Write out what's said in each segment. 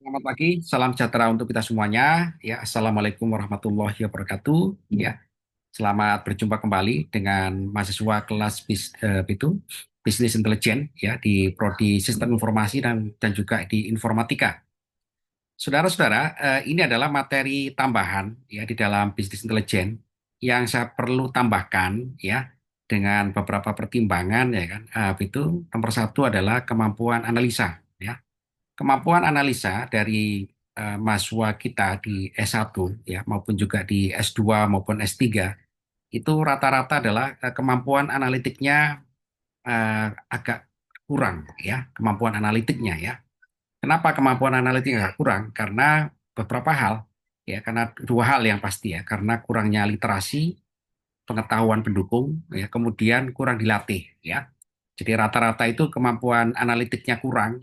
Selamat pagi, salam sejahtera untuk kita semuanya. Ya, Assalamualaikum warahmatullahi wabarakatuh. Ya, selamat berjumpa kembali dengan mahasiswa kelas Bisnis Intelijen ya di Prodi Sistem Informasi dan juga di Informatika. Saudara-saudara, ini adalah materi tambahan ya di dalam bisnis intelijen yang saya perlu tambahkan ya dengan beberapa pertimbangan ya kan. Itu nomor satu adalah kemampuan analisa ya. Kemampuan analisa dari mahasiswa kita di S1 ya maupun juga di S2 maupun S3 itu rata-rata adalah kemampuan analitiknya agak kurang ya, kemampuan analitiknya ya. Kenapa kemampuan analitiknya agak kurang? Karena beberapa hal ya, karena dua hal yang pasti ya, karena kurangnya literasi, pengetahuan pendukung ya, kemudian kurang dilatih ya. Jadi rata-rata itu kemampuan analitiknya kurang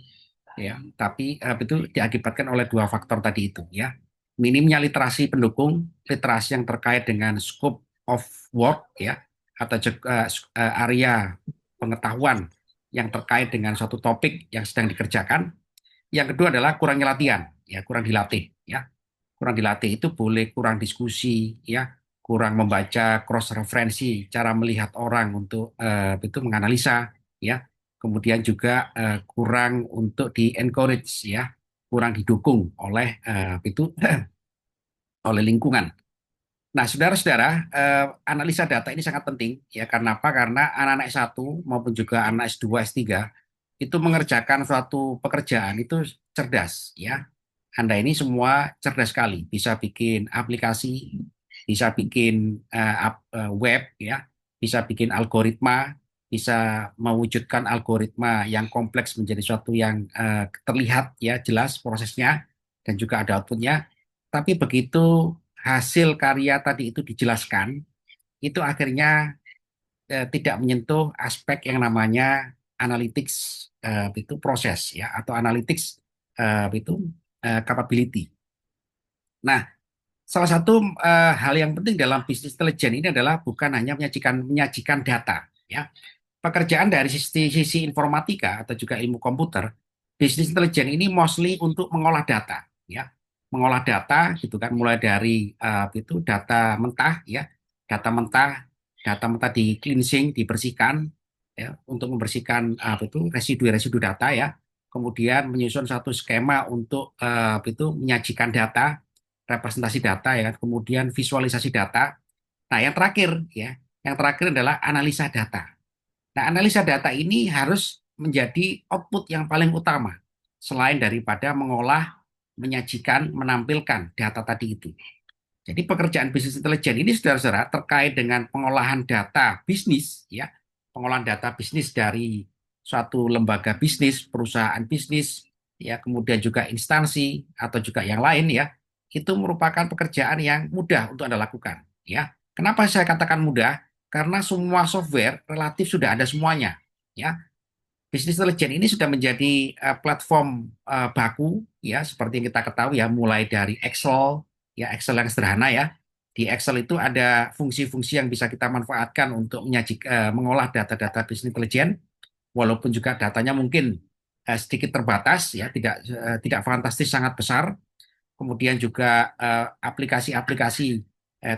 ya, tapi itu diakibatkan oleh dua faktor tadi itu ya. Minimnya literasi pendukung, literasi yang terkait dengan scope of work ya, atau area pengetahuan yang terkait dengan suatu topik yang sedang dikerjakan. Yang kedua adalah kurangnya latihan, ya kurang dilatih ya. Kurang dilatih itu boleh kurang diskusi ya, kurang membaca cross referensi, cara melihat orang untuk itu menganalisa ya. Kemudian juga kurang untuk di encourage ya, kurang didukung oleh itu oleh lingkungan. Nah, saudara-saudara, analisa data ini sangat penting ya. Karena apa? Karena anak-anak S1 maupun juga anak S2, S3 itu mengerjakan suatu pekerjaan itu cerdas ya. Anda ini semua cerdas sekali, bisa bikin aplikasi, bisa bikin web ya, bisa bikin algoritma, bisa mewujudkan algoritma yang kompleks menjadi suatu yang terlihat ya jelas prosesnya dan juga ada outputnya. Tapi begitu hasil karya tadi itu dijelaskan, itu akhirnya tidak menyentuh aspek yang namanya analytics itu proses ya atau analytics itu capability. Nah, salah satu hal yang penting dalam bisnis intelijen ini adalah bukan hanya menyajikan data ya. Pekerjaan dari sisi informatika atau juga ilmu komputer, bisnis intelijen ini mostly untuk mengolah data ya. Mengolah data gitu kan mulai dari itu data mentah di cleansing, dibersihkan ya untuk membersihkan itu residu-residu data ya. Kemudian menyusun satu skema untuk itu menyajikan data, representasi data ya, kemudian visualisasi data. Nah, yang terakhir adalah analisa data. Nah, analisa data ini harus menjadi output yang paling utama selain daripada mengolah, menyajikan, menampilkan data tadi itu. Jadi pekerjaan bisnis intelijen ini saudara-saudara terkait dengan pengolahan data bisnis ya, pengolahan data bisnis dari suatu lembaga bisnis, perusahaan bisnis ya, kemudian juga instansi atau juga yang lain ya. Itu merupakan pekerjaan yang mudah untuk Anda lakukan ya. Kenapa saya katakan mudah? Karena semua software relatif sudah ada semuanya ya. Bisnis intelijen ini sudah menjadi platform baku ya seperti yang kita ketahui ya mulai dari Excel ya Excel yang sederhana ya. Di Excel itu ada fungsi-fungsi yang bisa kita manfaatkan untuk mengolah data-data bisnis intelijen walaupun juga datanya mungkin sedikit terbatas ya tidak fantastis sangat besar. Kemudian juga aplikasi-aplikasi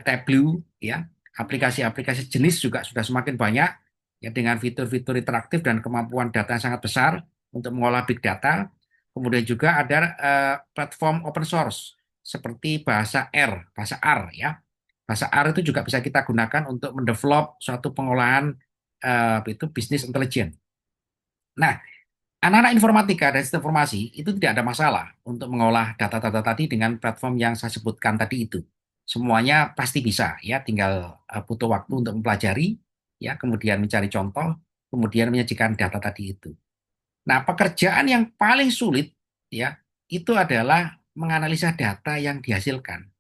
Tableau ya, aplikasi-aplikasi jenis juga sudah semakin banyak ya dengan fitur-fitur interaktif dan kemampuan data yang sangat besar untuk mengolah big data. Kemudian juga ada platform open source seperti bahasa R ya. Bahasa R itu juga bisa kita gunakan untuk mendevelop suatu pengolahan itu bisnis intelijen. Nah, anak-anak informatika dan sistem informasi itu tidak ada masalah untuk mengolah data-data tadi dengan platform yang saya sebutkan tadi itu. Semuanya pasti bisa ya, tinggal butuh waktu untuk mempelajari ya, kemudian mencari contoh, kemudian menyajikan data tadi itu. Nah, pekerjaan yang paling sulit ya itu adalah menganalisa data yang dihasilkan.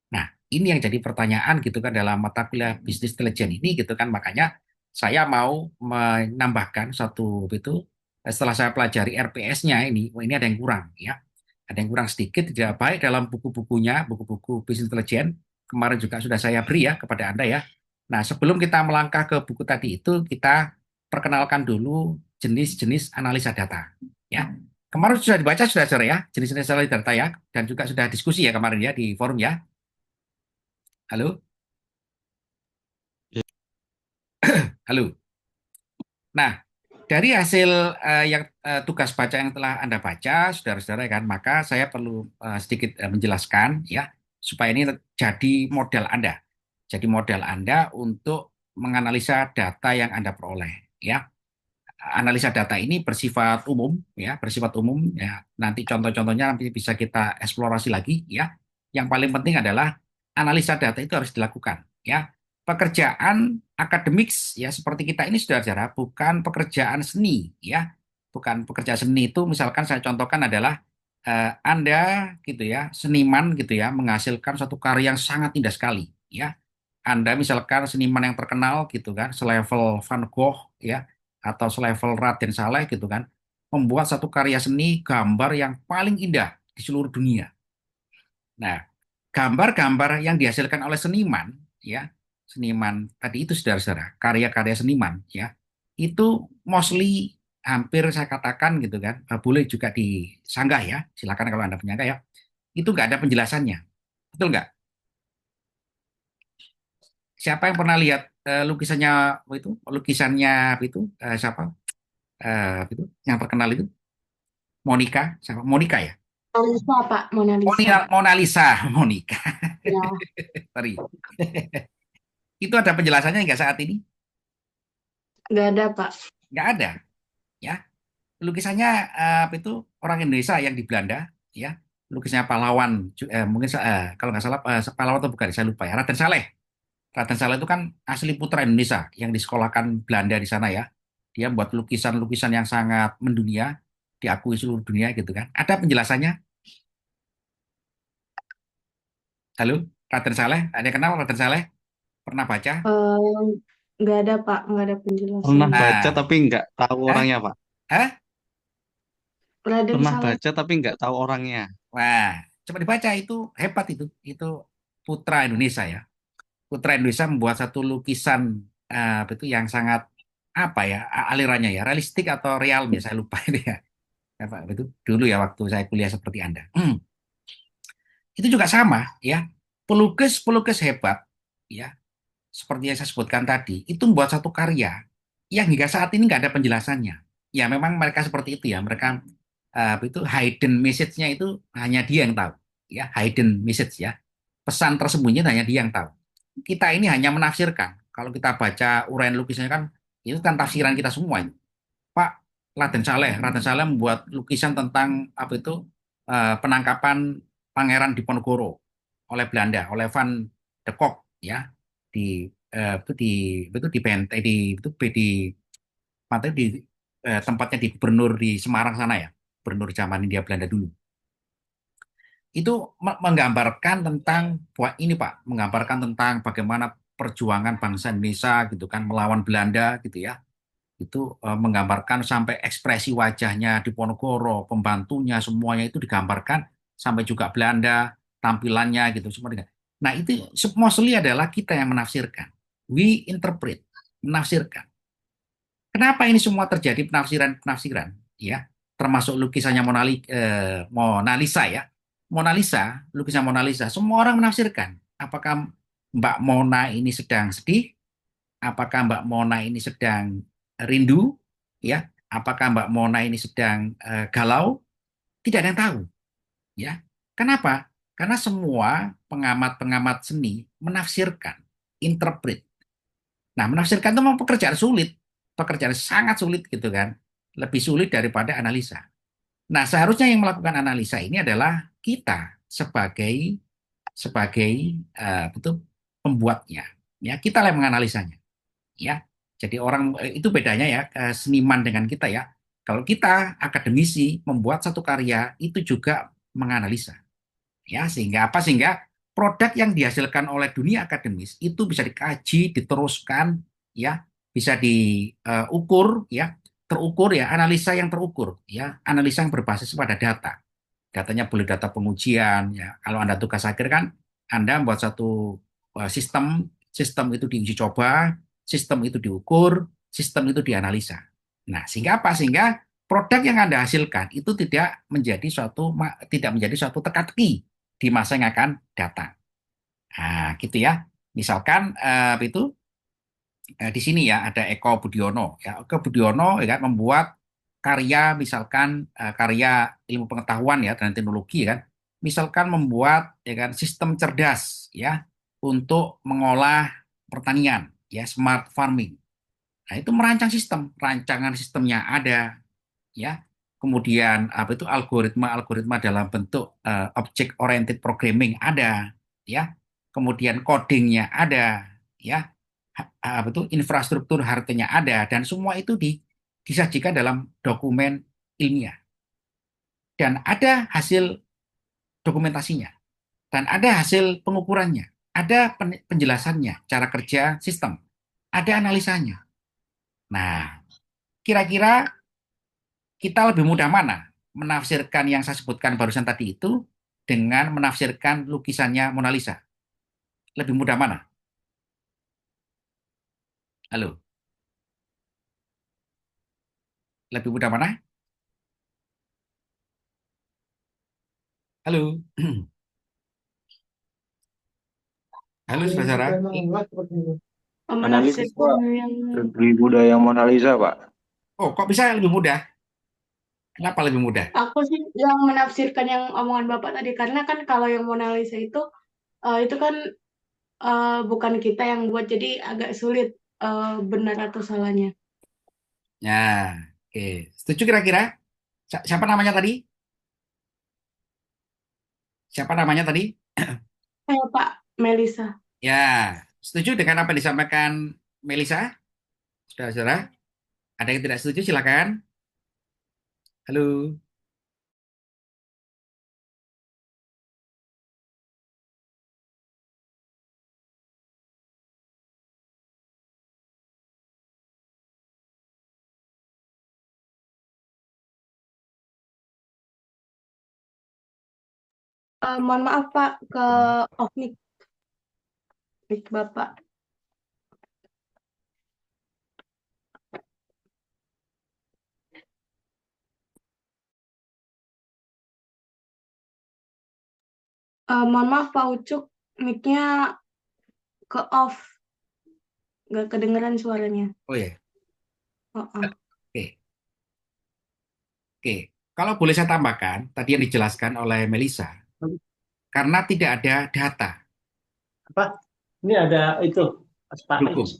Nah, ini yang jadi pertanyaan gitu kan dalam mata kuliah bisnis intelijen ini gitu kan. Makanya saya mau menambahkan satu itu setelah saya pelajari RPS-nya ini, oh ini ada yang kurang ya. Ada yang kurang sedikit tidak baik dalam buku-bukunya, buku-buku bisnis intelijen. Kemarin juga sudah saya beri ya kepada Anda ya. Nah, sebelum kita melangkah ke buku tadi itu, kita perkenalkan dulu jenis-jenis analisa data ya. Kemarin sudah dibaca sudah sore ya, jenis-jenis data ya, dan juga sudah diskusi ya kemarin ya di forum ya. Halo, halo. Nah, dari hasil yang tugas baca yang telah Anda baca, saudara-saudara kan, maka saya perlu sedikit menjelaskan ya, supaya ini jadi model Anda. Jadi model Anda untuk menganalisa data yang Anda peroleh ya. Analisa data ini bersifat umum ya, bersifat umum ya. Nanti contoh-contohnya nanti bisa kita eksplorasi lagi ya. Yang paling penting adalah analisa data itu harus dilakukan ya. Pekerjaan akademik ya seperti kita ini saudara-saudara bukan pekerjaan seni ya. Bukan pekerjaan seni itu misalkan saya contohkan adalah Anda gitu ya, seniman gitu ya, menghasilkan suatu karya yang sangat indah sekali ya. Anda misalkan seniman yang terkenal gitu kan, selevel Van Gogh ya, atau selevel Raden Saleh gitu kan, membuat satu karya seni gambar yang paling indah di seluruh dunia. Nah, gambar-gambar yang dihasilkan oleh seniman, ya, seniman tadi itu saudara-saudara, karya-karya seniman, ya, itu mostly hampir saya katakan gitu kan, boleh juga disanggah ya, silakan kalau Anda penyanggah ya, itu nggak ada penjelasannya, betul nggak? Siapa yang pernah lihat lukisannya itu, lukisannya itu siapa? Itu yang terkenal itu Monica, siapa? Monica ya? Mona Lisa, Pak. Mona Lisa. Mona Lisa, Monica. Ya, Sorry. Itu ada penjelasannya nggak saat ini? nggak ada, Pak. Nggak ada, ya. Lukisannya apa itu orang Indonesia yang di Belanda, ya. Lukisannya pahlawan, mungkin kalau nggak salah pahlawan atau bukan, saya lupa ya. Raden Saleh. Raden Saleh itu kan asli putra Indonesia yang disekolahkan Belanda di sana ya. Dia buat lukisan-lukisan yang sangat mendunia, diakui seluruh dunia gitu kan. Ada penjelasannya? Halo, Raden Saleh, ada yang kenal Raden Saleh? Pernah baca? Eh, nggak ada, Pak. Nggak ada Pernah penjelasannya. baca Nah, tapi nggak tahu hah? orangnya, Pak. Hah? Raden Pernah Saleh. baca tapi nggak tahu orangnya. Wah, coba dibaca itu hebat itu. Itu putra Indonesia ya. Putra Indonesia membuat satu lukisan itu yang sangat apa ya alirannya ya realistik atau real ya saya lupa ini ya. Apa itu dulu ya waktu saya kuliah seperti Anda. Itu juga sama ya. Pelukis-pelukis hebat ya seperti yang saya sebutkan tadi itu membuat satu karya yang hingga saat ini nggak ada penjelasannya. Ya memang mereka seperti itu ya. Mereka itu hidden message-nya itu hanya dia yang tahu. Ya, hidden message ya. Pesan tersembunyi hanya dia yang tahu. Kita ini hanya menafsirkan. Kalau kita baca uraian lukisannya kan itu kan tafsiran kita semua. Pak Raden Saleh membuat lukisan tentang apa itu penangkapan Pangeran Diponegoro oleh Belanda, oleh Van de Kolk ya di itu di benteng di pantai di tempatnya di gubernur di Semarang sana ya, gubernur zaman India Belanda dulu. Itu menggambarkan tentang buat ini Pak, menggambarkan tentang bagaimana perjuangan bangsa Indonesia gitu kan melawan Belanda gitu ya. Itu menggambarkan sampai ekspresi wajahnya di Ponorogo, pembantunya semuanya itu digambarkan sampai juga Belanda tampilannya gitu semua. Nah, itu mostly adalah kita yang menafsirkan. We interpret, menafsirkan. Kenapa ini semua terjadi penafsiran-penafsiran? Ya, termasuk lukisannya Mona Lisa ya. Mona Lisa, lukisan Mona Lisa, semua orang menafsirkan. Apakah Mbak Mona ini sedang sedih? Apakah Mbak Mona ini sedang rindu? Ya, apakah Mbak Mona ini sedang galau? Tidak ada yang tahu. Ya, kenapa? Karena semua pengamat-pengamat seni menafsirkan, interpret. Nah, menafsirkan itu memang pekerjaan sulit, pekerjaan sangat sulit gitu kan, lebih sulit daripada analisa. Nah, seharusnya yang melakukan analisa ini adalah kita sebagai sebagai betul pembuatnya. Ya, kita yang menganalisanya. Ya, jadi orang itu bedanya ya seniman dengan kita ya. Kalau kita akademisi membuat satu karya itu juga menganalisa. Ya, sehingga apa? Sehingga produk yang dihasilkan oleh dunia akademis itu bisa dikaji, diteruskan, ya, bisa diukur, ya, terukur ya, analisa yang terukur, ya, analisa yang berbasis pada data. Datanya boleh data pengujian, ya. Kalau Anda tugas akhir kan, Anda membuat satu sistem, sistem itu diuji coba, sistem itu diukur, sistem itu dianalisa. Nah, sehingga apa? Sehingga produk yang Anda hasilkan itu tidak menjadi suatu teka-teki di masa yang akan datang. Nah, gitu ya. Misalkan itu di sini ya ada Eko Budiono. Ya, Eko Budiono ya kan membuat karya misalkan karya ilmu pengetahuan ya dan teknologi ya kan. Misalkan membuat ya kan sistem cerdas ya untuk mengolah pertanian ya smart farming. Nah, itu merancang sistem, rancangan sistemnya ada ya. Kemudian apa itu algoritma dalam bentuk object oriented programming ada ya. Kemudian codingnya ada ya. Apa itu infrastruktur harganya ada dan semua itu disajikan dalam dokumen ilmiah dan ada hasil dokumentasinya dan ada hasil pengukurannya, ada penjelasannya, cara kerja sistem, ada analisanya. Nah, kira-kira kita lebih mudah mana menafsirkan yang saya sebutkan barusan tadi itu dengan menafsirkan lukisannya Mona Lisa? Lebih mudah mana? Halo, lebih mudah mana? Halo, halo saudara. Analisis, Menafsirkan Pak. yang Lebih mudah yang Mona Lisa, Pak. Oh, kok bisa lebih mudah? Kenapa lebih mudah? aku sih yang menafsirkan yang omongan Bapak tadi karena kan kalau yang Mona Lisa itu kan bukan kita yang buat jadi agak sulit benar atau salahnya. Ya, oke. Setuju kira-kira? Siapa namanya tadi? Siapa namanya tadi? Kayak Pak Melisa. Ya, setuju dengan apa yang disampaikan Melisa? Saudara-saudara, ada yang tidak setuju silakan. Halo. Mohon maaf Pak ke off mic Bapak. Mohon maaf Pak Ucuk, mic-nya ke off, nggak kedengeran suaranya. Oh ya, Oh, oh. oke. Oke. Kalau boleh saya tambahkan, tadi yang dijelaskan oleh Melisa, karena tidak ada data Apa? Ini ada itu Pak. pendukung,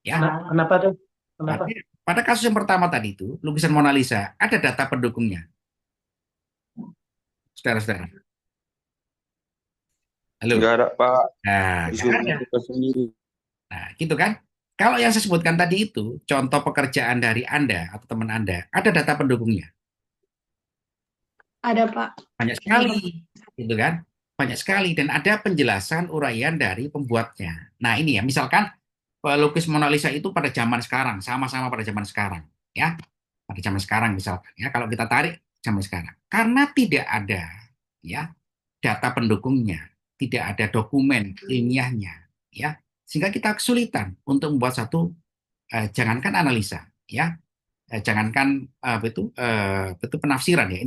ya. Kenapa tuh? Kenapa? Berarti pada kasus yang pertama tadi itu, lukisan Mona Lisa, ada data pendukungnya, saudara-saudara. Halo. Nggak ada, Pak. Nah, nggak Disuruh ada. kita sendiri. Nah, gitu kan? Kalau yang saya sebutkan tadi itu, contoh pekerjaan dari Anda atau teman Anda, ada data pendukungnya. Ada Pak. Banyak sekali, gitu kan? Banyak sekali dan ada penjelasan uraian dari pembuatnya. Nah, ini ya, misalkan pelukis Mona Lisa itu pada zaman sekarang, sama-sama pada zaman sekarang, ya. Pada zaman sekarang misalkan, ya. Kalau kita tarik zaman sekarang, karena tidak ada, ya, data pendukungnya, tidak ada dokumen ilmiahnya, ya, sehingga kita kesulitan untuk membuat satu, jangankan analisa, ya, jangankan betul penafsiran ya,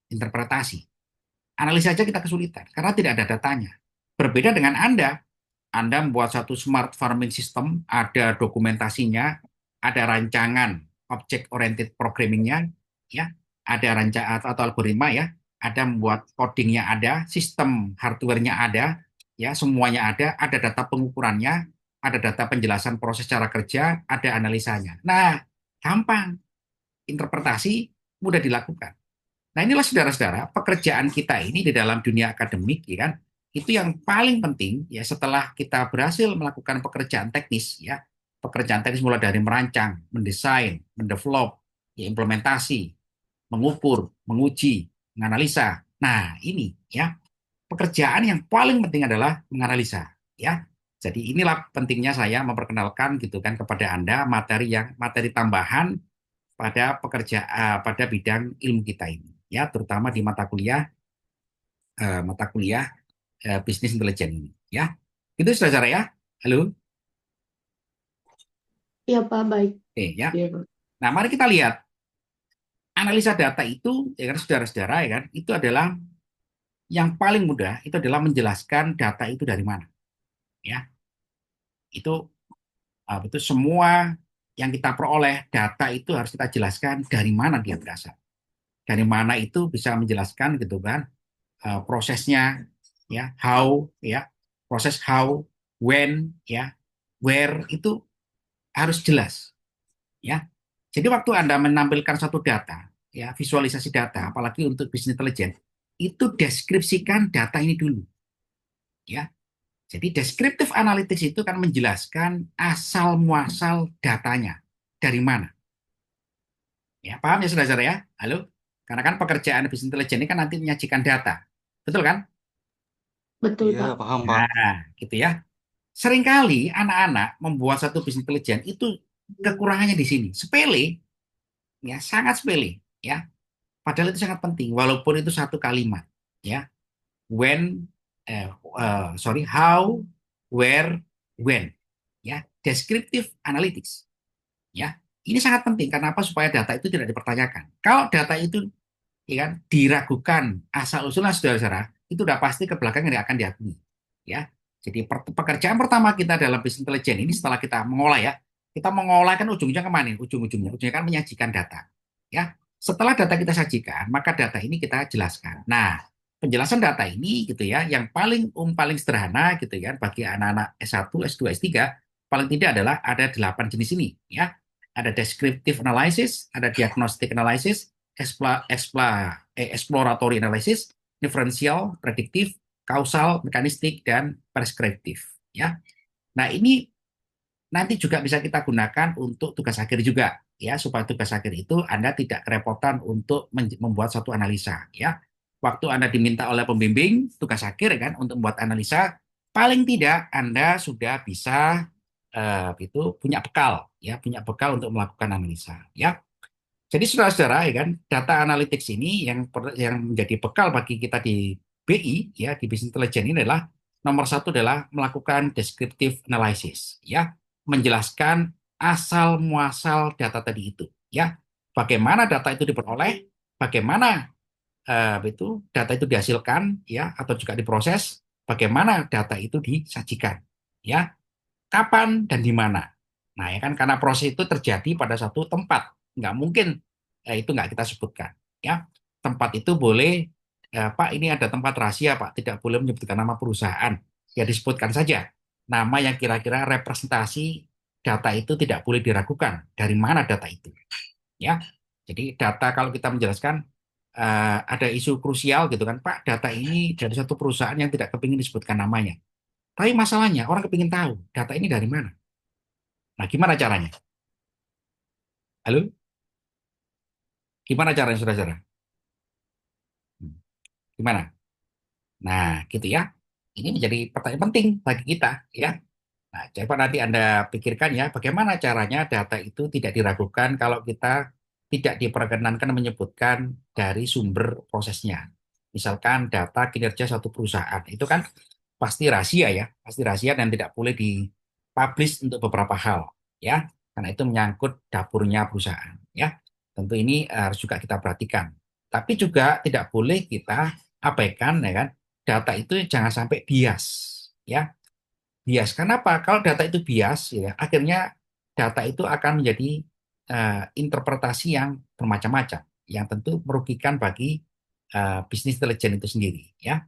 interpretasi. Analisa saja kita kesulitan karena tidak ada datanya. Berbeda dengan Anda membuat satu smart farming system, ada dokumentasinya, ada rancangan object oriented programmingnya, ya, ada rancangan atau algoritma ya, ada membuat codingnya ada, sistem hardware-nya ada, ya, semuanya ada data pengukurannya, ada data penjelasan proses cara kerja, ada analisanya. Nah, gampang, interpretasi mudah dilakukan. Nah, inilah saudara-saudara, pekerjaan kita ini di dalam dunia akademik, ya kan, itu yang paling penting ya setelah kita berhasil melakukan pekerjaan teknis, ya, pekerjaan teknis mulai dari merancang, mendesain, mendevelop, ya, implementasi, mengukur, menguji, menganalisa. Nah, ini ya pekerjaan yang paling penting adalah menganalisa, ya. Jadi inilah pentingnya saya memperkenalkan gitu kan kepada Anda materi tambahan pada bidang ilmu kita ini ya terutama di mata kuliah bisnis intelijen ini ya itu sudah cara ya halo Iya Pak, baik. oke ya Iya Pak. nah mari kita lihat analisa data itu, ya kan saudara-saudara, ya kan, itu adalah yang paling mudah, itu adalah menjelaskan data itu dari mana. Ya, itu itu semua yang kita peroleh data itu harus kita jelaskan dari mana dia berasal. Dari mana itu bisa menjelaskan gitu kan prosesnya, ya, how, ya, proses how, when, ya, where itu harus jelas, ya. Jadi waktu Anda menampilkan satu data, ya, visualisasi data, apalagi untuk bisnis intelijen, itu deskripsikan data ini dulu, ya. Jadi descriptive analytics itu kan menjelaskan asal muasal datanya dari mana. Ya, paham ya saudara-saudara ya? Halo? Karena kan pekerjaan bisnis intelijen ini kan nanti menyajikan data. Betul kan? Betul, Iya, Pak. paham, Pak. Nah, gitu ya. Seringkali anak-anak membuat satu bisnis intelijen itu kekurangannya di sini. Sepele, ya, sangat sepele, ya. Padahal itu sangat penting, walaupun itu satu kalimat, ya. When, sorry, how, where, when, ya. Descriptive analytics, ya. Ini sangat penting. Kenapa? Supaya data itu tidak dipertanyakan. Kalau data itu, ya kan, diragukan asal usulnya saudara-saudara, itu udah pasti ke belakang yang akan diakui, ya. Jadi pekerjaan pertama kita dalam bisnis intelijen ini setelah kita mengolah, ya, kita mengolah kan ujungnya kemana? Ujungnya kan menyajikan data, ya. Setelah data kita sajikan, maka data ini kita jelaskan. Nah, penjelasan data ini gitu ya, yang paling sederhana gitu ya bagi anak-anak S1, S2, S3 paling tidak adalah ada 8 jenis ini, ya. Ada descriptive analysis, ada diagnostic analysis, exploratory analysis, differential, prediktif, kausal, mekanistik, dan preskriptif. Ya, nah ini nanti juga bisa kita gunakan untuk tugas akhir juga, ya, supaya tugas akhir itu Anda tidak kerepotan untuk membuat satu analisa. Ya, waktu Anda diminta oleh pembimbing tugas akhir kan untuk membuat analisa, paling tidak Anda sudah bisa itu punya bekal, ya, punya bekal untuk melakukan analisa. Ya, jadi saudara-saudara, ya kan, data analytics ini yang menjadi bekal bagi kita di BI, ya, di Business Intelligence ini adalah nomor satu adalah melakukan descriptive analysis, ya, menjelaskan asal muasal data tadi itu, ya, bagaimana data itu diperoleh, bagaimana itu data itu dihasilkan, ya, atau juga diproses, bagaimana data itu disajikan, ya, kapan dan di mana. Nah, ya kan karena proses itu terjadi pada satu tempat, nggak mungkin itu nggak kita sebutkan. Ya, tempat itu boleh, Pak, ini ada tempat rahasia, Pak, tidak boleh menyebutkan nama perusahaan. Ya disebutkan saja nama yang kira-kira representasi data itu tidak boleh diragukan. Dari mana data itu? Ya, jadi data kalau kita menjelaskan ada isu krusial gitu kan, Pak, data ini dari satu perusahaan yang tidak kepingin disebutkan namanya. Tapi masalahnya orang kepingin tahu data ini dari mana. Nah, gimana caranya? Halo? Gimana caranya, saudara-saudara? Hmm, Gimana? Nah, gitu ya. Ini menjadi pertanyaan penting bagi kita, ya. Nah, coba nanti Anda pikirkan ya, bagaimana caranya data itu tidak diragukan kalau kita tidak diperkenankan menyebutkan dari sumber prosesnya. Misalkan data kinerja satu perusahaan, itu kan pasti rahasia ya, pasti rahasia dan tidak boleh dipublish untuk beberapa hal, ya, karena itu menyangkut dapurnya perusahaan, ya. Tentu ini harus juga kita perhatikan. Tapi juga tidak boleh kita abaikan, ya kan, data itu jangan sampai bias, ya. Bias. Kenapa? Kalau data itu bias, ya, akhirnya data itu akan menjadi interpretasi yang bermacam-macam, yang tentu merugikan bagi bisnis intelijen itu sendiri, ya.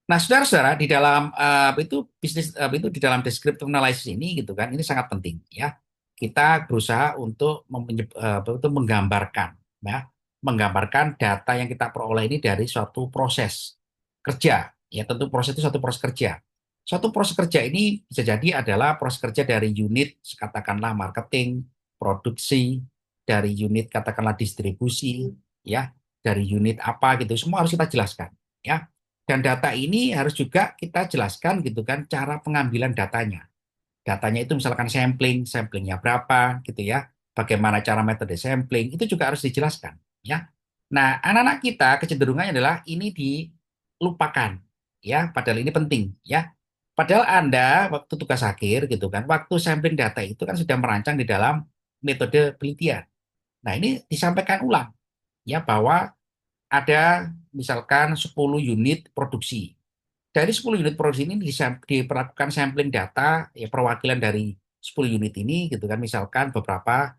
Nah, saudara-saudara, di dalam itu bisnis itu di dalam descriptive analysis ini gitu kan, ini sangat penting, ya. Kita berusaha untuk itu menggambarkan, ya, menggambarkan data yang kita peroleh ini dari suatu proses kerja, ya, tentu proses itu satu proses kerja. Suatu proses kerja ini bisa jadi adalah proses kerja dari unit katakanlah marketing, produksi, dari unit katakanlah distribusi, ya, dari unit apa gitu, semua harus kita jelaskan, ya. Dan data ini harus juga kita jelaskan gitu kan cara pengambilan datanya. Datanya itu misalkan samplingnya berapa gitu ya. Bagaimana cara metode sampling itu juga harus dijelaskan ya. Nah, anak-anak kita kecenderungannya adalah ini dilupakan ya, padahal ini penting ya. Padahal Anda waktu tugas akhir gitu kan, waktu sampling data itu kan sudah merancang di dalam metode penelitian. Nah, ini disampaikan ulang ya bahwa ada misalkan 10 unit produksi. Dari 10 unit produksi ini diperlakukan sampling data ya perwakilan dari 10 unit ini gitu kan misalkan beberapa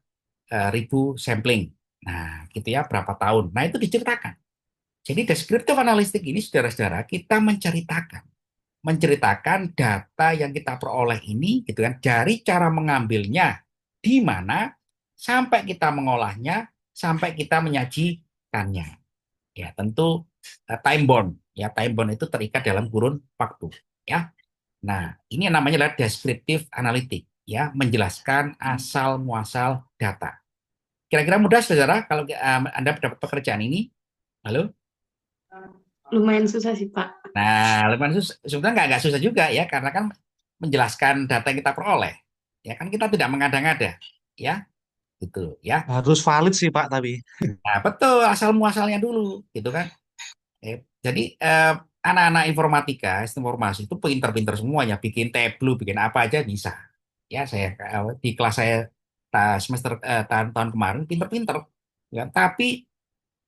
ribu sampling. Nah, gitu ya berapa tahun. Nah, itu diceritakan. Jadi descriptive analytic ini saudara-saudara kita menceritakan data yang kita peroleh ini gitu kan dari cara mengambilnya di mana sampai kita mengolahnya sampai kita menyajikannya. Ya, tentu time bound. Ya, time bound itu terikat dalam kurun waktu. Ya. Nah, ini yang namanya adalah descriptive analytic. Ya, menjelaskan asal muasal data. Kira-kira mudah, saudara, kalau Anda dapat pekerjaan ini? Halo? Lumayan susah sih, Pak. Nah, sebenarnya nggak susah juga ya, karena kan menjelaskan data yang kita peroleh. Ya kan kita tidak mengada-ngada. Ya, gitu ya. Harus valid sih Pak, tapi Nah, betul asal muasalnya dulu, gitu kan. Jadi anak-anak informatika, sistem informasi itu pinter-pinter semuanya, bikin tableau, bikin apa aja bisa. Ya, saya di kelas saya semester tahun kemarin pinter-pinter. Ya, tapi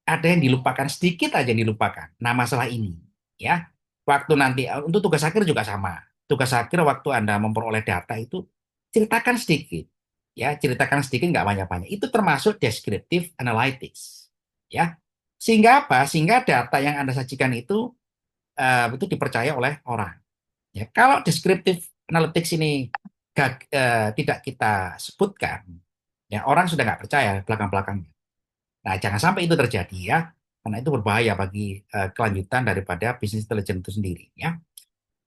ada yang dilupakan sedikit aja yang dilupakan. Nah, masalah ini, ya, waktu nanti untuk tugas akhir juga sama. Tugas akhir waktu Anda memperoleh data itu ceritakan sedikit, ya, ceritakan sedikit nggak banyak-banyak. Itu termasuk descriptive analytics, ya. Sehingga apa? Sehingga data yang Anda sajikan itu dipercaya oleh orang. Ya, kalau descriptive analytics ini tidak kita sebutkan, ya orang sudah nggak percaya belakang-belakangnya. Nah, jangan sampai itu terjadi ya, karena itu berbahaya bagi kelanjutan daripada bisnis intelijen itu sendiri ya.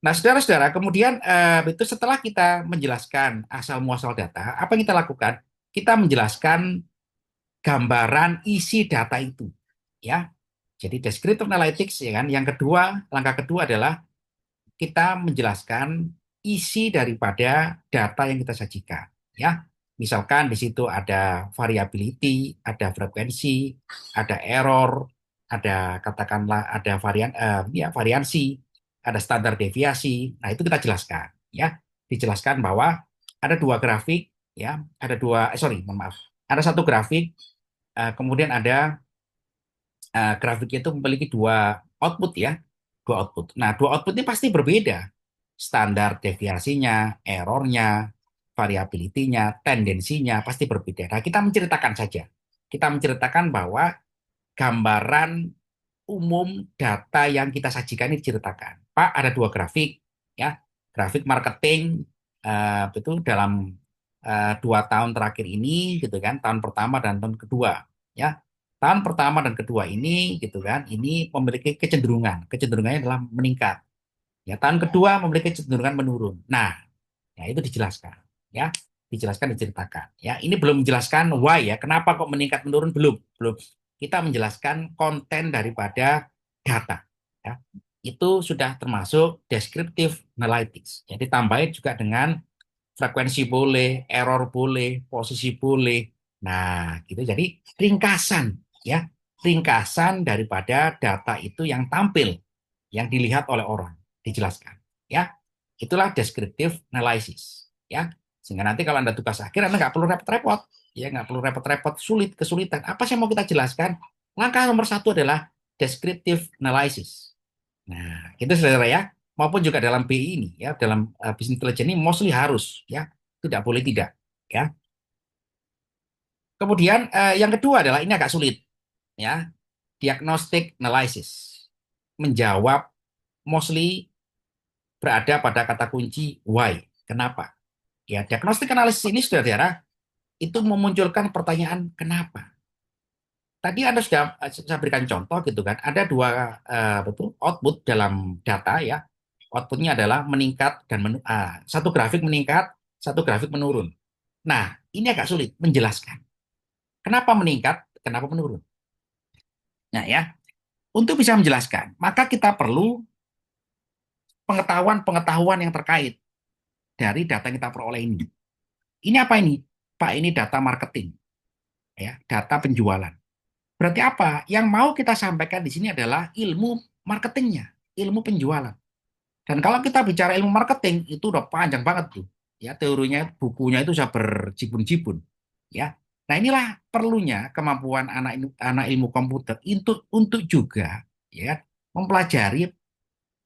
Nah, saudara-saudara, kemudian itu setelah kita menjelaskan asal muasal data, apa yang kita lakukan? Kita menjelaskan gambaran isi data itu ya. Jadi descriptive analytics ya kan. Yang kedua, langkah kedua adalah kita menjelaskan isi daripada data yang kita sajikan ya. Misalkan di situ ada variability, ada frekuensi, ada error, ada katakanlah ada variansi, ada standar deviasi. Nah, itu kita jelaskan ya. Dijelaskan bahwa ada dua grafik ya, ada dua sorry, mohon maaf. Ada satu grafik kemudian ada grafik itu memiliki dua output ya, dua output. Nah, dua output ini pasti berbeda. Standar deviasinya, errornya, variability-nya, tendensinya pasti berbeda. Nah, kita menceritakan saja. Kita menceritakan bahwa gambaran umum data yang kita sajikan ini diceritakan. Pak, ada dua grafik, ya, grafik marketing itu dalam 2 tahun terakhir ini, gitu kan, tahun pertama dan tahun kedua, ya. Tahun pertama dan kedua ini, gitu kan, ini memiliki kecenderungannya adalah meningkat. Ya, tahun kedua memiliki kecenderungan menurun. Nah, ya itu dijelaskan, ya, dijelaskan, diceritakan. Ya, ini belum menjelaskan why ya, kenapa kok meningkat menurun belum, belum. Kita menjelaskan konten daripada data. Ya, itu sudah termasuk descriptive analytics. Jadi tambahin juga dengan frekuensi boleh, error boleh, posisi boleh. Nah, gitu. Jadi ringkasan, ya, ringkasan daripada data itu yang tampil, yang dilihat oleh orang, dijelaskan. Ya, itulah descriptive analysis. Ya, sehingga nanti kalau Anda tugas akhir, Anda nggak perlu repot-repot. Ya, nggak perlu repot-repot, kesulitan. Apa sih yang mau kita jelaskan? Langkah nomor satu adalah descriptive analysis. Nah, itu saudara ya. Maupun juga dalam BI ini ya, dalam bisnis intelijen ini mostly harus ya, tidak boleh tidak ya. Kemudian yang kedua adalah ini agak sulit ya, diagnostic analysis. Menjawab mostly berada pada kata kunci why. Kenapa? Ya, diagnostic analysis ini saudara itu memunculkan pertanyaan kenapa. Tadi Anda sudah saya berikan contoh gitu kan, ada dua betul output dalam data ya. Outputnya adalah meningkat dan satu grafik meningkat, satu grafik menurun. Nah, ini agak sulit menjelaskan. Kenapa meningkat, kenapa menurun? Nah ya, untuk bisa menjelaskan, maka kita perlu pengetahuan-pengetahuan yang terkait dari data yang kita peroleh ini. Ini apa ini? Pak, ini data marketing, ya, data penjualan. Berarti apa? Yang mau kita sampaikan di sini adalah ilmu marketingnya, ilmu penjualan. Dan kalau kita bicara ilmu marketing, itu udah panjang banget tuh. Ya, teorinya, bukunya itu bisa berjibun-jibun. Ya, Nah, inilah perlunya kemampuan anak ilmu komputer untuk juga ya mempelajari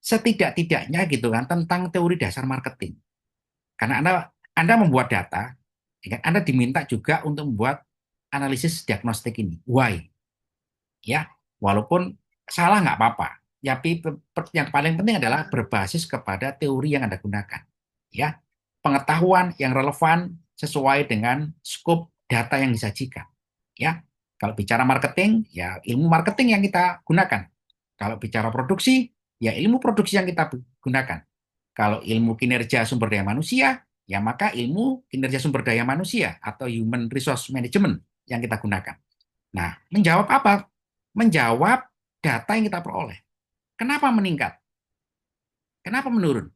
setidak-tidaknya gitu kan tentang teori dasar marketing. Karena Anda membuat data, ya kan, Anda diminta juga untuk membuat analisis diagnostik ini. Why? Ya, walaupun salah nggak apa-apa. Tapi yang paling penting adalah berbasis kepada teori yang Anda gunakan. Ya, pengetahuan yang relevan sesuai dengan skop data yang disajikan. Ya, kalau bicara marketing, ya ilmu marketing yang kita gunakan. Kalau bicara produksi, ya ilmu produksi yang kita gunakan. Kalau ilmu kinerja sumber daya manusia, ya maka ilmu kinerja sumber daya manusia atau human resource management yang kita gunakan. Nah, menjawab apa? Menjawab data yang kita peroleh. Kenapa meningkat? Kenapa menurun?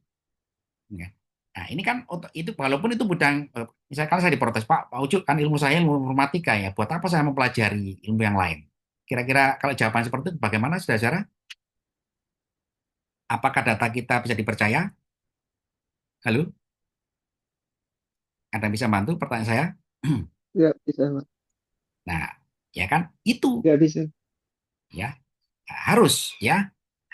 Ya. Nah, ini kan itu walaupun itu bidang misalkan saya diprotes, Pak Ucu kan ilmu saya ilmu informatika ya, buat apa saya mempelajari ilmu yang lain? Kira-kira kalau jawaban seperti itu bagaimana, saudara? Apakah data kita bisa dipercaya? Halo, ada yang bisa bantu pertanyaan saya? Nggak bisa, Pak. Nah, ya kan itu Nggak bisa. ya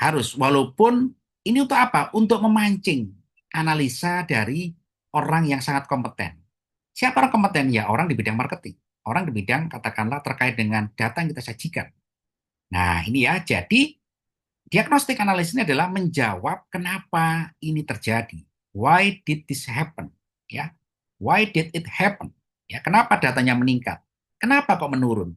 harus walaupun ini untuk apa? Untuk memancing analisa dari orang yang sangat kompeten. Siapa orang kompeten? Ya orang di bidang marketing, orang di bidang katakanlah terkait dengan data yang kita sajikan. Nah, ini ya, jadi diagnostik analisis ini adalah menjawab kenapa ini terjadi. Why did this happen? Ya, why did it happen? Ya, kenapa datanya meningkat? Kenapa kok menurun?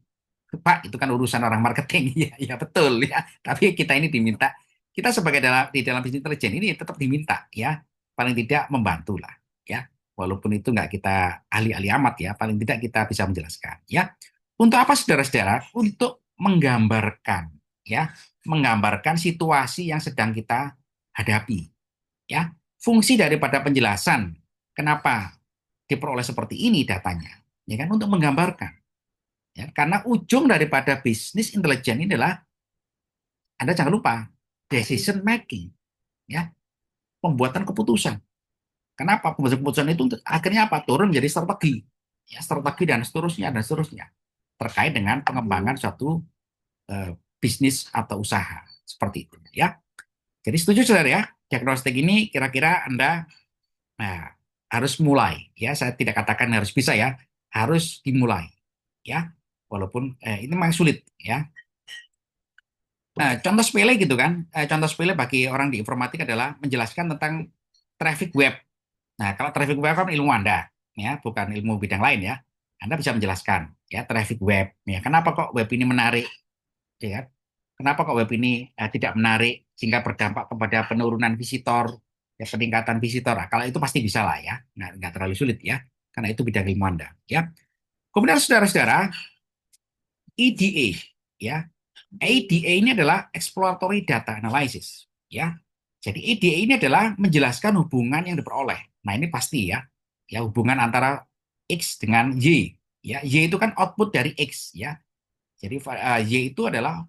Pak, itu kan urusan orang marketing. Ya, ya betul ya. Tapi kita ini diminta, kita sebagai di dalam bisnis intelijen ini tetap diminta ya, paling tidak membantu lah ya. Walaupun itu nggak kita ahli-ahli amat ya, paling tidak kita bisa menjelaskan ya. Untuk apa saudara-saudara? Untuk menggambarkan ya, menggambarkan situasi yang sedang kita hadapi ya. Fungsi daripada penjelasan kenapa diperoleh seperti ini datanya, ya kan untuk menggambarkan. Ya, karena ujung daripada bisnis intelijen ini adalah Anda jangan lupa decision making, ya, pembuatan keputusan. Kenapa pembuatan keputusan itu akhirnya apa? Turun menjadi strategi, ya, strategi dan seterusnya terkait dengan pengembangan suatu bisnis atau usaha seperti itu, ya. Jadi setuju saudara ya, diagnostik ini kira-kira Anda harus mulai, ya. Saya tidak katakan harus bisa ya, harus dimulai, ya. Walaupun ini memang sulit, ya. Nah, contoh sepele gitu kan, contoh sepele bagi orang di informatik adalah menjelaskan tentang traffic web. Nah, kalau traffic web kan ilmu Anda, ya, bukan ilmu bidang lain ya. Anda bisa menjelaskan, ya, traffic web. Ya, kenapa kok web ini menarik, ya kan? Kenapa kok web ini tidak menarik sehingga berdampak kepada penurunan visitor, ya, peningkatan visitor. Nah, kalau itu pasti bisa lah ya, nggak terlalu sulit ya, karena itu bidang ilmu Anda, ya. Kemudian saudara-saudara, EDA, ya. EDA ini adalah exploratory data analysis, ya. Jadi EDA ini adalah menjelaskan hubungan yang diperoleh. Nah, ini pasti ya. Ya, hubungan antara X dengan Y, ya. Y itu kan output dari X, ya. Jadi Y itu adalah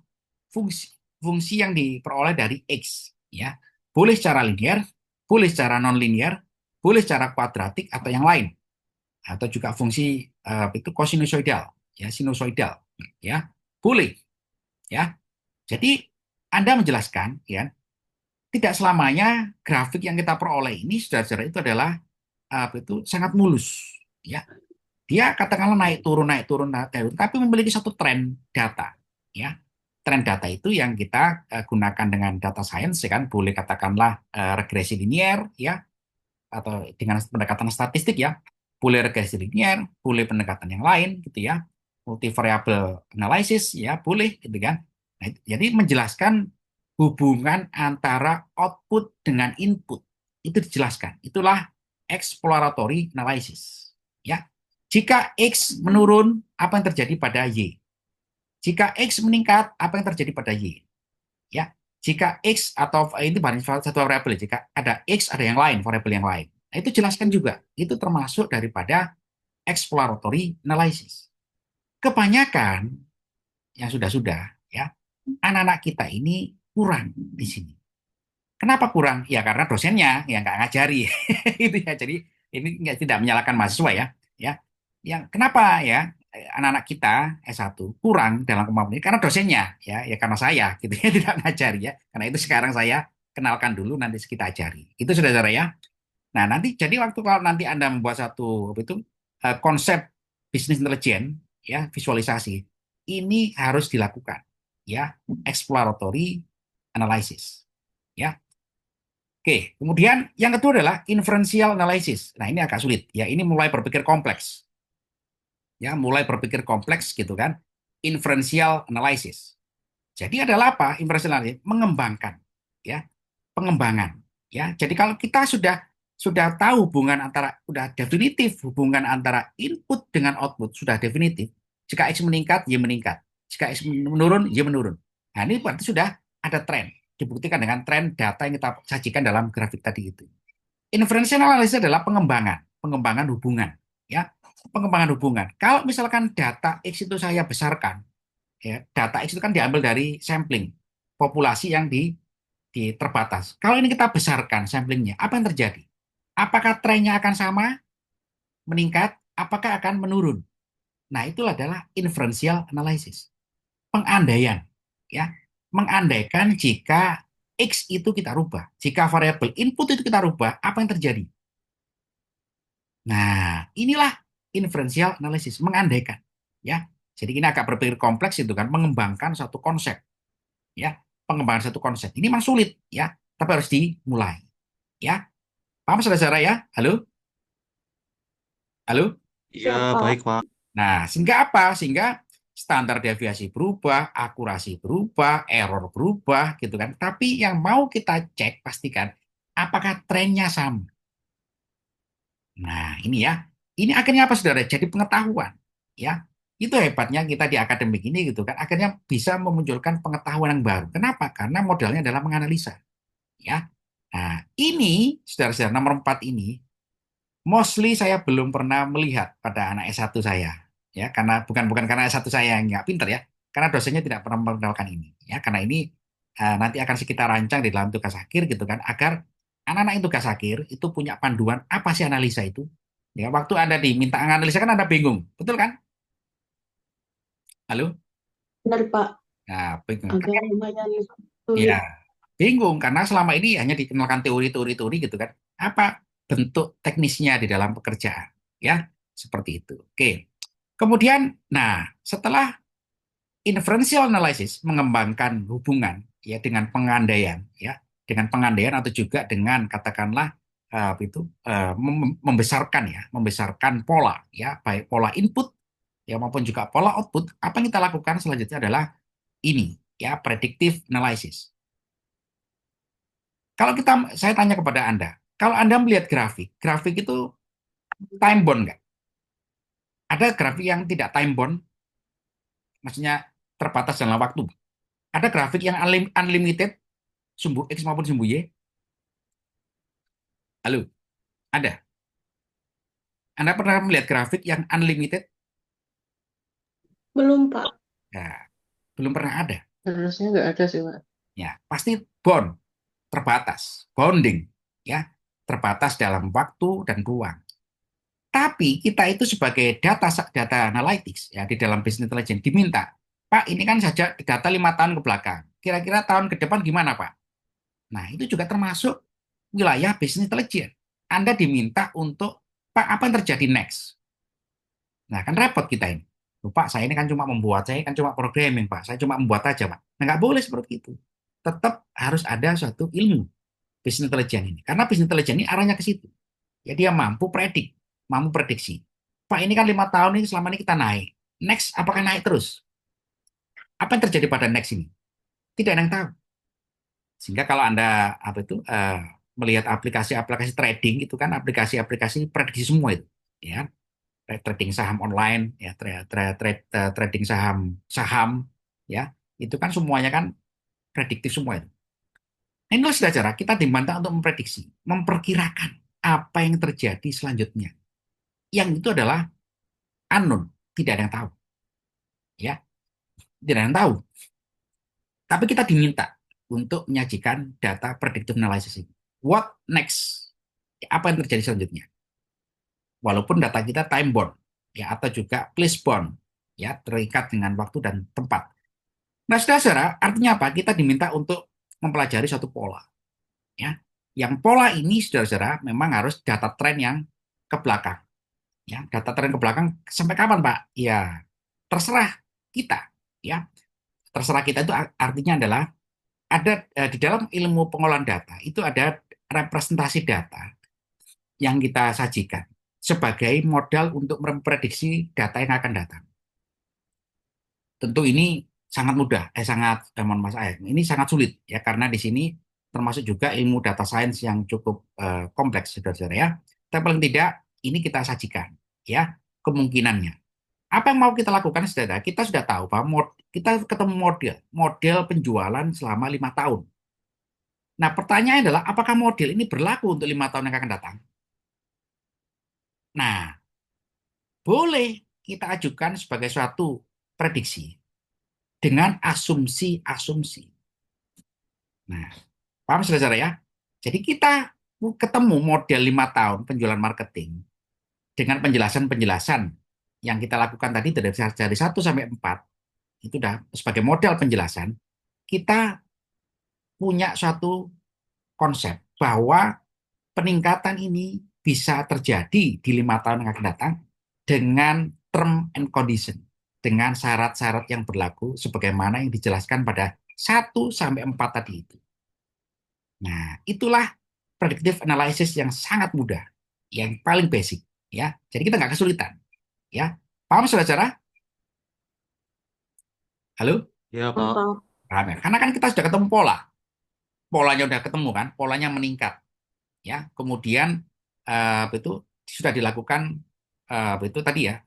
fungsi fungsi yang diperoleh dari X, ya. Boleh secara linear, boleh secara non linear, boleh secara kuadratik atau yang lain. Atau juga fungsi itu kosinusoidal, ya, sinusoidal, ya. Boleh, ya. Jadi Anda menjelaskan, ya, tidak selamanya grafik yang kita peroleh ini saudara-saudara itu adalah itu sangat mulus, ya. Dia katakanlah naik turun naik turun naik turun, tapi memiliki satu tren data, ya. Tren data itu yang kita gunakan dengan data science, ya kan, boleh katakanlah regresi linear, ya, atau dengan pendekatan statistik, ya, boleh regresi linear, boleh pendekatan yang lain, gitu ya, multivariable analysis, ya, boleh, gitu kan. Nah, jadi menjelaskan hubungan antara output dengan input itu dijelaskan. Itulah exploratory analysis. Ya, jika X menurun, apa yang terjadi pada Y? Jika X meningkat, apa yang terjadi pada Y? Ya, jika X atau ini bukan satu variabel, jika ada X ada yang lain, variabel yang lain. Nah, itu jelaskan juga. Itu termasuk daripada exploratory analysis. Kebanyakan yang sudah-sudah, ya, anak-anak kita ini kurang di sini. Kenapa kurang? Ya karena dosennya yang nggak ngajari. Itu ya. Jadi ini tidak menyalahkan mahasiswa ya. Ya. Yang kenapa ya? anak-anak kita S1 kurang dalam kemampuan ini karena dosennya ya karena saya gitu ya tidak ngajari ya. Karena itu sekarang saya kenalkan dulu nanti kita ajari. Itu saudara ya. Nah, nanti jadi waktu kalau nanti Anda membuat satu apa itu konsep bisnis intelijen ya, visualisasi, ini harus dilakukan ya, exploratory analysis. Ya. Oke, kemudian yang kedua adalah inferential analysis. Nah, ini agak sulit ya, ini mulai berpikir kompleks. Ya, mulai berpikir kompleks gitu kan. Inferential analysis. Jadi adalah apa? Inferential analysis mengembangkan ya, pengembangan ya. Jadi kalau kita sudah tahu hubungan antara sudah definitif hubungan antara input dengan output sudah definitif. Jika X meningkat, Y meningkat. Jika X menurun, Y menurun. Nah, ini berarti sudah ada tren. Dibuktikan dengan tren data yang kita sajikan dalam grafik tadi itu. Inferential analysis adalah pengembangan hubungan ya. Pengembangan hubungan. Kalau misalkan data X itu saya besarkan, ya, data X itu kan diambil dari sampling populasi yang terbatas. Kalau ini kita besarkan samplingnya, apa yang terjadi? Apakah trennya akan sama, meningkat, apakah akan menurun? Nah, itulah adalah inferential analysis. Pengandaian, ya. Mengandaikan jika X itu kita rubah, jika variabel input itu kita rubah, apa yang terjadi? Nah, inilah inferential analysis, mengandaikan, ya. Jadi ini agak berpikir kompleks itu kan, mengembangkan satu konsep, ya. Pengembangan satu konsep. Ini memang sulit, ya, tapi harus dimulai, ya. Paham saudara-saudara ya? Halo? Halo? Iya, Siap, Pak. baik, Pak. Nah, sehingga apa? Sehingga standar deviasi berubah, akurasi berubah, error berubah, gitu kan. Tapi yang mau kita cek, pastikan apakah trennya sama. Nah, ini ya. Ini akhirnya apa, saudara? Jadi pengetahuan. Ya, itu hebatnya kita di akademik ini, gitu kan. Akhirnya bisa memunculkan pengetahuan yang baru. Kenapa? Karena modalnya adalah menganalisa. Ya. Nah, ini, saudara-saudara, nomor 4 ini, mostly saya belum pernah melihat pada anak S1 saya. Ya, karena bukan karena S1 saya yang nggak pinter ya, karena dosennya tidak pernah memperkenalkan ini. Ya, karena ini nanti akan kita rancang di dalam tugas akhir gitu kan, agar anak-anak yang tugas akhir itu punya panduan apa sih analisa itu. Ya, waktu Anda diminta analisa kan Anda bingung, betul kan? Halo? Benar, Pak. Nah, bingung. Agak lumayan sulit. Ya, bingung karena selama ini hanya dikenalkan teori-teori gitu kan. Apa bentuk teknisnya di dalam pekerjaan? Ya, seperti itu. Oke. Kemudian, nah, setelah inferential analysis mengembangkan hubungan ya dengan pengandaian ya, dengan pengandaian atau juga dengan katakanlah membesarkan pola ya, baik pola input ya maupun juga pola output. Apa yang kita lakukan selanjutnya adalah ini ya, predictive analysis. Kalau saya tanya kepada Anda, kalau Anda melihat grafik itu time bound nggak? Ada grafik yang tidak time bound, maksudnya terbatas dalam waktu. Ada grafik yang unlimited, sumbu X maupun sumbu Y. Halo, ada? Anda pernah melihat grafik yang unlimited? Belum, Pak. Ya, belum pernah ada. Harusnya nggak ada sih, Pak. Ya, pasti bound, terbatas, bounding, ya, terbatas dalam waktu dan ruang. Tapi kita itu sebagai data analytics ya di dalam business intelligence diminta, Pak, ini kan saja data 5 tahun ke belakang. Kira-kira tahun ke depan gimana, Pak? Nah, itu juga termasuk wilayah business intelligence. Anda diminta untuk, Pak, apa yang terjadi next? Nah, kan repot kita ini. Loh, Pak, saya ini kan cuma membuat, saya kan cuma programming, Pak. Saya cuma membuat aja, Pak. Nah, nggak boleh seperti itu. Tetap harus ada suatu ilmu business intelligence ini. Karena business intelligence ini arahnya ke situ. Ya, dia mampu mampu prediksi. Pak, ini kan 5 tahun ini selama ini kita naik. Next, apakah naik terus? Apa yang terjadi pada next ini? Tidak ada yang tahu. Sehingga kalau Anda melihat aplikasi-aplikasi trading itu kan aplikasi-aplikasi prediksi semua itu, ya. Trading saham online, ya, trading saham, ya. Itu kan semuanya kan prediktif semua itu. Nah, ini sudah cara kita diminta untuk memprediksi, memperkirakan apa yang terjadi selanjutnya. Yang itu adalah unknown, tidak ada yang tahu. Ya, tidak ada yang tahu. Tapi kita diminta untuk menyajikan data predictive analysis ini. What next? Apa yang terjadi selanjutnya? Walaupun data kita time bound, ya, atau juga place bound, ya, terikat dengan waktu dan tempat. Nah, saudara-saudara, artinya apa? Kita diminta untuk mempelajari suatu pola, ya. Yang pola ini, saudara-saudara, memang harus data tren yang ke belakang, ya. Data tren ke belakang sampai kapan, Pak? Ya, terserah kita, ya. Terserah kita itu artinya adalah ada di dalam ilmu pengolahan data itu ada representasi data yang kita sajikan sebagai modal untuk memprediksi data yang akan datang. Tentu ini sangat mudah, mohon Mas Ayat, ini sangat sulit ya karena di sini termasuk juga ilmu data science yang cukup kompleks, saudara-saudara ya. Tapi paling tidak ini kita sajikan ya kemungkinannya. Apa yang mau kita lakukan, saudara? Kita sudah tahu bahwa kita ketemu model penjualan selama 5 tahun. Nah, pertanyaannya adalah apakah model ini berlaku untuk 5 tahun yang akan datang? Nah, boleh kita ajukan sebagai suatu prediksi dengan asumsi-asumsi. Nah, paham saudara ya? Jadi kita ketemu model 5 tahun penjualan marketing dengan penjelasan-penjelasan yang kita lakukan tadi dari 1 sampai 4, itu udah sebagai model penjelasan, kita punya suatu konsep bahwa peningkatan ini bisa terjadi di 5 tahun yang akan datang dengan term and condition, dengan syarat-syarat yang berlaku sebagaimana yang dijelaskan pada 1 sampai 4 tadi itu. Nah, itulah predictive analysis yang sangat mudah, yang paling basic, ya. Jadi kita nggak kesulitan, ya. Paham saudara? Halo? Ya, Paham, Pak. paham. Paham ya? Karena kan kita sudah ketemu pola, polanya udah ketemu kan, polanya meningkat, ya. Kemudian itu sudah dilakukan itu tadi ya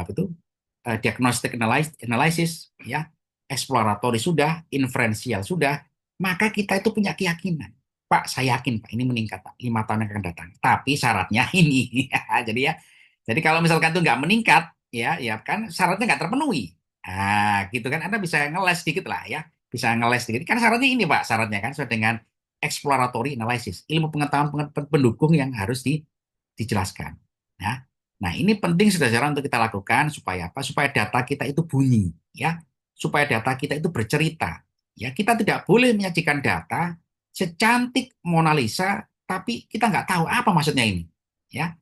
itu diagnostic analysis, ya, eksploratory sudah, inferensial sudah, maka kita itu punya keyakinan. Pak, saya yakin Pak ini meningkat Pak 5 tahun yang akan datang. Tapi syaratnya ini, jadi ya, jadi kalau misalkan itu nggak meningkat, ya, ya kan syaratnya nggak terpenuhi. Nah, gitu kan, Anda bisa ngeles sedikit lah ya, bisa ngeles sedikit. Kan syaratnya ini Pak, syaratnya kan sesuai dengan exploratory analysis, ilmu pengetahuan pendukung yang harus dijelaskan. Ya. Nah, ini penting saudara-saudara untuk kita lakukan supaya apa? Supaya data kita itu bunyi, ya. Supaya data kita itu bercerita. Ya, kita tidak boleh menyajikan data secantik Mona Lisa, tapi kita nggak tahu apa maksudnya ini. Ya,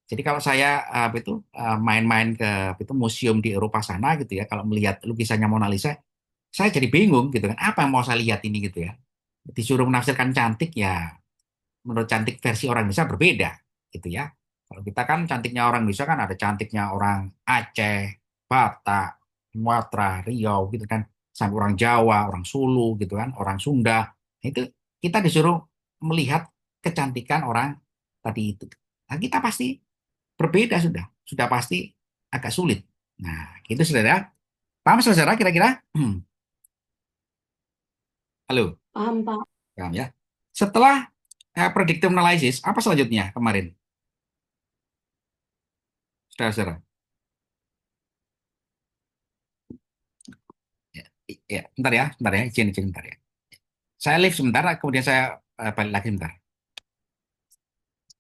jadi kalau saya main-main ke itu museum di Eropa sana gitu ya, kalau melihat lukisannya Mona Lisa, saya jadi bingung gitu kan, apa yang mau saya lihat ini gitu ya. Disuruh menafsirkan cantik ya, menurut cantik versi orang Indonesia berbeda gitu ya. Kalau kita kan cantiknya orang Indonesia kan ada cantiknya orang Aceh, Batak, Sumatera, Riau gitu kan, sampai orang Jawa, orang Sulu gitu kan, orang Sunda. Itu kita disuruh melihat kecantikan orang tadi itu. Nah, kita pasti berbeda sudah pasti agak sulit. Nah, gitu saudara. Paham saudara kira-kira? Halo, Paham, Pak. paham ya. Setelah predictive analysis, apa selanjutnya kemarin? Saudara-saudara. Ya, ya, bentar ya, izin bentar ya. Saya live sebentar, kemudian saya balik lagi sebentar.